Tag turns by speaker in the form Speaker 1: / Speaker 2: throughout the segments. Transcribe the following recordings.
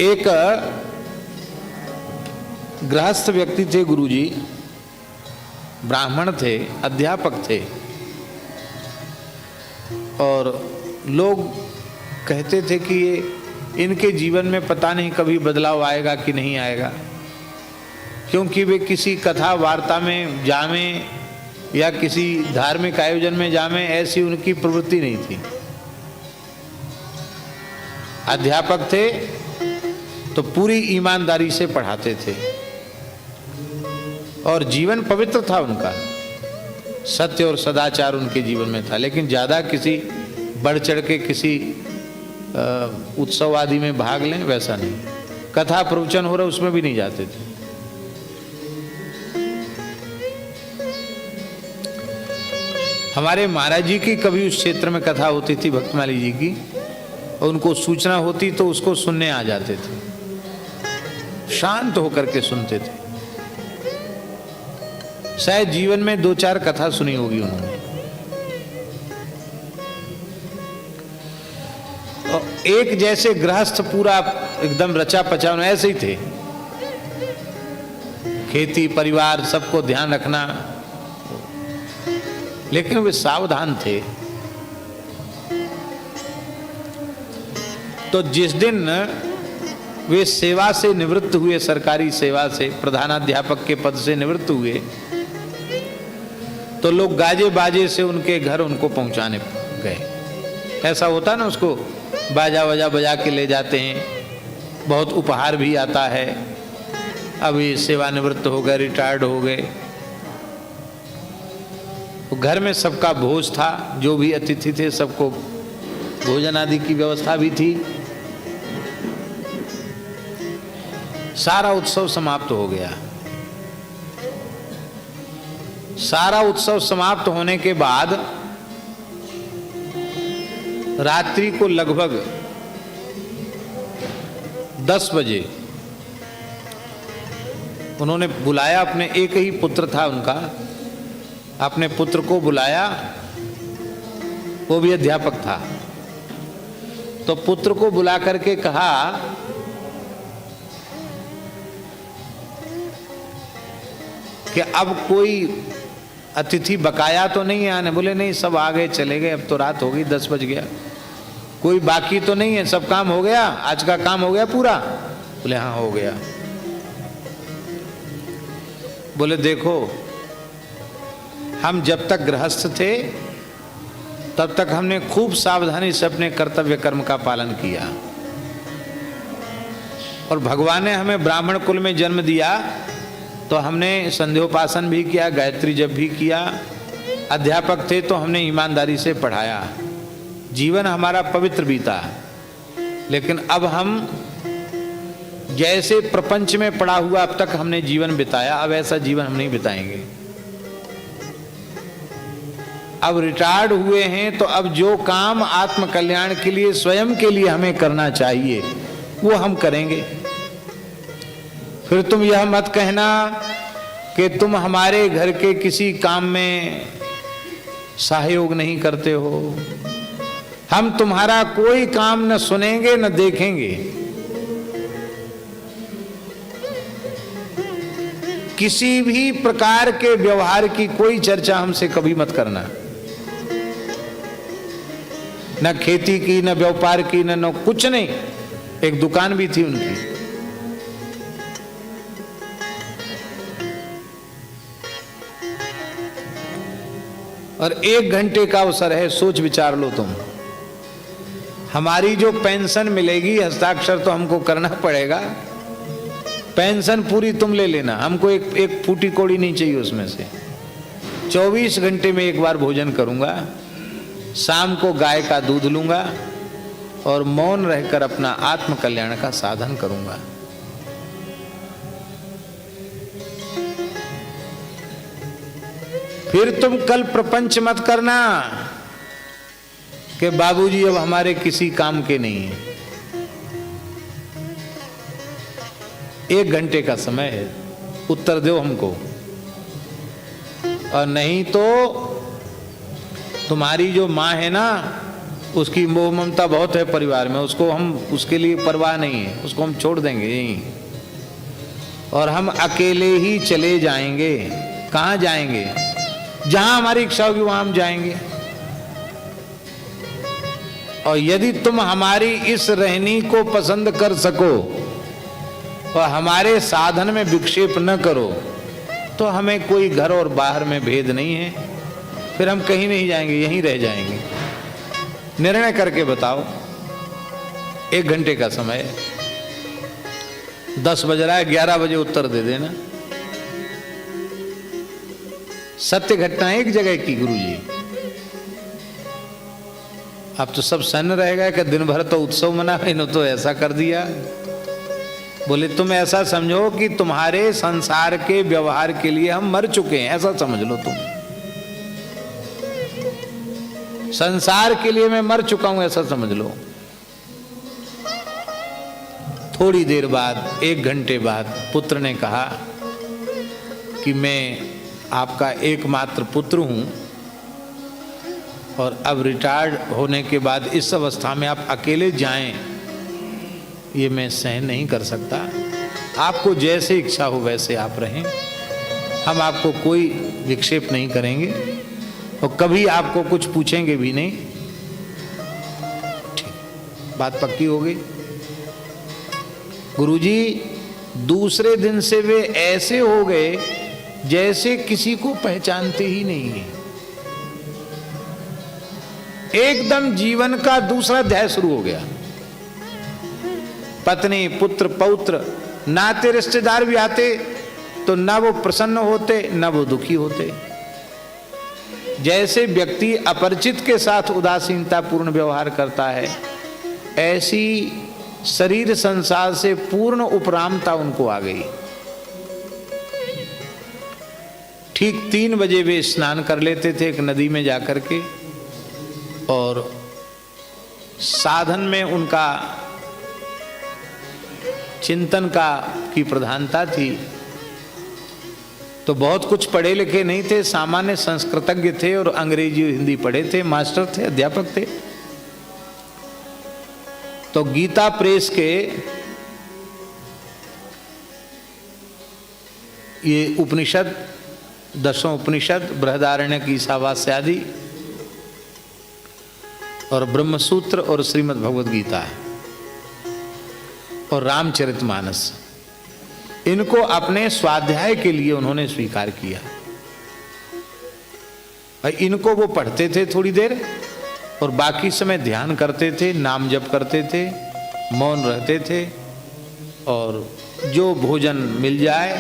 Speaker 1: एक गृहस्थ व्यक्ति थे, गुरुजी, ब्राह्मण थे, अध्यापक थे, और लोग कहते थे कि ये इनके जीवन में पता नहीं कभी बदलाव आएगा कि नहीं आएगा, क्योंकि वे किसी कथा वार्ता में जावें या किसी धार्मिक आयोजन में जावें, ऐसी उनकी प्रवृत्ति नहीं थी। अध्यापक थे तो पूरी ईमानदारी से पढ़ाते थे और जीवन पवित्र था उनका, सत्य और सदाचार उनके जीवन में था। लेकिन ज़्यादा किसी बढ़ चढ़ के किसी उत्सव आदि में भाग लें, वैसा नहीं। कथा प्रवचन हो रहा उसमें भी नहीं जाते थे। हमारे महाराज जी की कभी उस क्षेत्र में कथा होती थी, भक्तमाली जी की, और उनको सूचना होती तो उसको सुनने आ जाते थे, शांत होकर के सुनते थे। शायद जीवन में 2-4 कथा सुनी होगी उन्होंने। और एक जैसे गृहस्थ पूरा एकदम रचा पचा ऐसे ही थे, खेती परिवार सबको ध्यान रखना, लेकिन वे सावधान थे। तो जिस दिन वे सेवा से निवृत्त हुए, सरकारी सेवा से, प्रधानाध्यापक के पद से निवृत्त हुए, तो लोग गाजे बाजे से उनके घर उनको पहुंचाने गए। ऐसा होता ना, उसको बाजा वजा बजा के ले जाते हैं, बहुत उपहार भी आता है। अभी सेवानिवृत्त हो गए, रिटायर्ड हो गए, तो घर में सबका भोज था, जो भी अतिथि थे सबको भोजन आदि की व्यवस्था भी थी। सारा उत्सव समाप्त हो गया। सारा उत्सव समाप्त होने के बाद रात्रि को लगभग 10 बजे उन्होंने बुलाया, अपने एक ही पुत्र था उनका, अपने पुत्र को बुलाया, वो भी अध्यापक था। तो पुत्र को बुला करके कहा कि अब कोई अतिथि बकाया तो नहीं है आने? बोले नहीं, सब आ गए चले गए, अब तो रात हो गई, 10 बज गया, कोई बाकी तो नहीं है, सब काम हो गया, आज का काम हो गया पूरा? बोले हाँ हो गया। बोले देखो, हम जब तक गृहस्थ थे तब तक हमने खूब सावधानी से अपने कर्तव्य कर्म का पालन किया, और भगवान ने हमें ब्राह्मण कुल में जन्म दिया तो हमने संध्योपासन भी किया, गायत्री जप भी किया, अध्यापक थे तो हमने ईमानदारी से पढ़ाया, जीवन हमारा पवित्र बीता। लेकिन अब हम जैसे प्रपंच में पड़ा हुआ अब तक हमने जीवन बिताया, अब ऐसा जीवन हम नहीं बिताएंगे। अब रिटायर्ड हुए हैं तो अब जो काम आत्म कल्याण के लिए, स्वयं के लिए हमें करना चाहिए वो हम करेंगे। फिर तुम यह मत कहना कि तुम हमारे घर के किसी काम में सहयोग नहीं करते हो, हम तुम्हारा कोई काम न सुनेंगे न देखेंगे। किसी भी प्रकार के व्यवहार की कोई चर्चा हमसे कभी मत करना, न खेती की, न व्यापार की, न कुछ नहीं। एक दुकान भी थी उनकी। और 1 घंटे का अवसर है, सोच विचार लो तुम। हमारी जो पेंशन मिलेगी, हस्ताक्षर तो हमको करना पड़ेगा, पेंशन पूरी तुम ले लेना, हमको एक फूटी कौड़ी नहीं चाहिए उसमें से। 24 घंटे में एक बार भोजन करूंगा, शाम को गाय का दूध लूंगा और मौन रहकर अपना आत्म कल्याण का साधन करूंगा। फिर तुम कल प्रपंच मत करना कि बाबूजी अब हमारे किसी काम के नहीं है। 1 घंटे का समय है, उत्तर दो हमको, और नहीं तो तुम्हारी जो माँ है ना, उसकी मोह ममता बहुत है परिवार में, उसको हम उसके लिए परवाह नहीं है, उसको हम छोड़ देंगे यहीं और हम अकेले ही चले जाएंगे। कहाँ जाएंगे? जहां हमारी इच्छा होगी वहां हम जाएंगे। और यदि तुम हमारी इस रहनी को पसंद कर सको और हमारे साधन में विक्षेप न करो तो हमें कोई घर और बाहर में भेद नहीं है, फिर हम कहीं नहीं जाएंगे, यहीं रह जाएंगे। निर्णय करके बताओ। 1 घंटे का समय है, 10 बज रहा है, 11 बजे उत्तर दे देना। सत्य घटना एक जगह की गुरुजी। अब तो सब सन्न रहेगा कि दिन भर तो उत्सव मना, इन्होंने तो ऐसा कर दिया। बोले तुम ऐसा समझो कि तुम्हारे संसार के व्यवहार के लिए हम मर चुके हैं, ऐसा समझ लो तुम। संसार के लिए मैं मर चुका हूं, ऐसा समझ लो। थोड़ी देर बाद, 1 घंटे बाद पुत्र ने कहा कि मैं आपका एकमात्र पुत्र हूं और अब रिटायर्ड होने के बाद इस अवस्था में आप अकेले जाएं, ये मैं सहन नहीं कर सकता। आपको जैसे इच्छा हो वैसे आप रहें, हम आपको कोई विक्षेप नहीं करेंगे और कभी आपको कुछ पूछेंगे भी नहीं। ठीक, बात पक्की हो गई। गुरुजी दूसरे दिन से वे ऐसे हो गए जैसे किसी को पहचानते ही नहीं है। एकदम जीवन का दूसरा अध्याय शुरू हो गया। पत्नी, पुत्र, पौत्र, नाते रिश्तेदार भी आते तो न वो प्रसन्न होते न वो दुखी होते। जैसे व्यक्ति अपरिचित के साथ उदासीनता पूर्ण व्यवहार करता है, ऐसी शरीर संसार से पूर्ण उपरामता उनको आ गई। ठीक 3 बजे वे स्नान कर लेते थे एक नदी में जाकर के, और साधन में उनका चिंतन की प्रधानता थी। तो बहुत कुछ पढ़े लिखे नहीं थे, सामान्य संस्कृतज्ञ थे और अंग्रेजी हिंदी पढ़े थे, मास्टर थे, अध्यापक थे। तो गीता प्रेस के ये उपनिषद, 10 उपनिषद, बृहदारण्यक, ईशावास्य आदि और ब्रह्मसूत्र और श्रीमद् भगवद गीता है और रामचरितमानस, इनको अपने स्वाध्याय के लिए उन्होंने स्वीकार किया। इनको वो पढ़ते थे थोड़ी देर और बाकी समय ध्यान करते थे, नाम जप करते थे, मौन रहते थे और जो भोजन मिल जाए,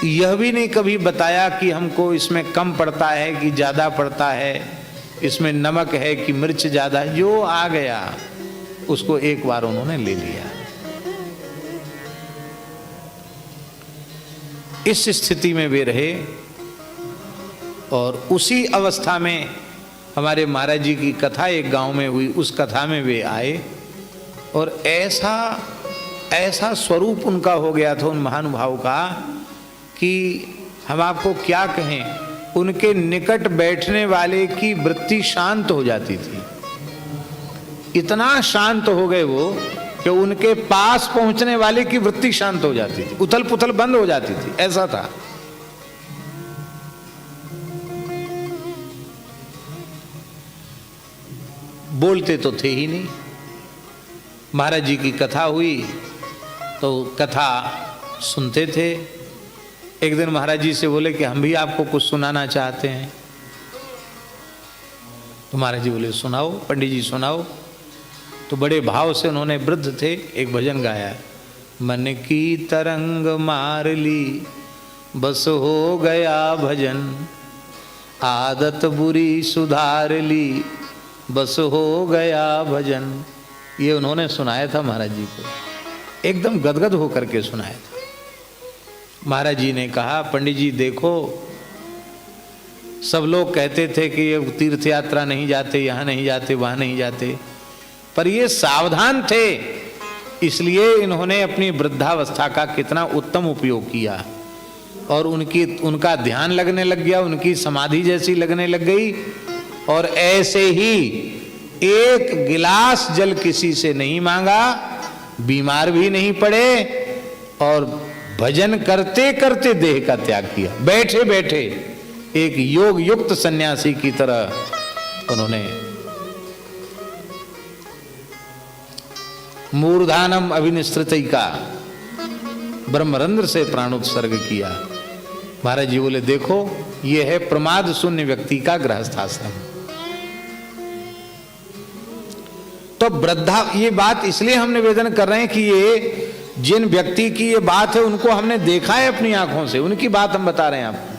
Speaker 1: यह भी नहीं कभी बताया कि हमको इसमें कम पड़ता है कि ज्यादा पड़ता है, इसमें नमक है कि मिर्च ज्यादा है। जो आ गया उसको एक बार उन्होंने ले लिया। इस स्थिति में वे रहे और उसी अवस्था में हमारे महाराज जी की कथा एक गांव में हुई। उस कथा में वे आए और ऐसा स्वरूप उनका हो गया था उन महानुभाव का कि हम आपको क्या कहें। उनके निकट बैठने वाले की वृत्ति शांत हो जाती थी। इतना शांत हो गए वो कि उनके पास पहुंचने वाले की वृत्ति शांत हो जाती थी, उथल पुथल बंद हो जाती थी, ऐसा था। बोलते तो थे ही नहीं। महाराज जी की कथा हुई तो कथा सुनते थे। एक दिन महाराज जी से बोले कि हम भी आपको कुछ सुनाना चाहते हैं। तो महाराज जी बोले सुनाओ पंडित जी सुनाओ। तो बड़े भाव से उन्होंने, वृद्ध थे, एक भजन गाया, मन की तरंग मार ली बस हो गया भजन, आदत बुरी सुधार ली बस हो गया भजन। ये उन्होंने सुनाया था महाराज जी को, एकदम गदगद होकर के सुनाया था। महाराज जी ने कहा पंडित जी देखो, सब लोग कहते थे कि ये तीर्थ यात्रा नहीं जाते, यहाँ नहीं जाते, वहाँ नहीं जाते, पर ये सावधान थे, इसलिए इन्होंने अपनी वृद्धावस्था का कितना उत्तम उपयोग किया और उनका ध्यान लगने लग गया, उनकी समाधि जैसी लगने लग गई और ऐसे ही एक गिलास जल किसी से नहीं मांगा, बीमार भी नहीं पड़े और भजन करते करते देह का त्याग किया। बैठे बैठे एक योग युक्त सन्यासी की तरह उन्होंने मूर्धानम अभिनिश्रितैका ब्रह्मरंध्र से प्राणोत्सर्ग किया। महाराज जी बोले देखो ये है प्रमाद शून्य व्यक्ति का गृहस्थाश्रम। तो वृद्धा, ये बात इसलिए हम निवेदन कर रहे हैं कि ये जिन व्यक्ति की ये बात है उनको हमने देखा है अपनी आंखों से, उनकी बात हम बता रहे हैं आपको।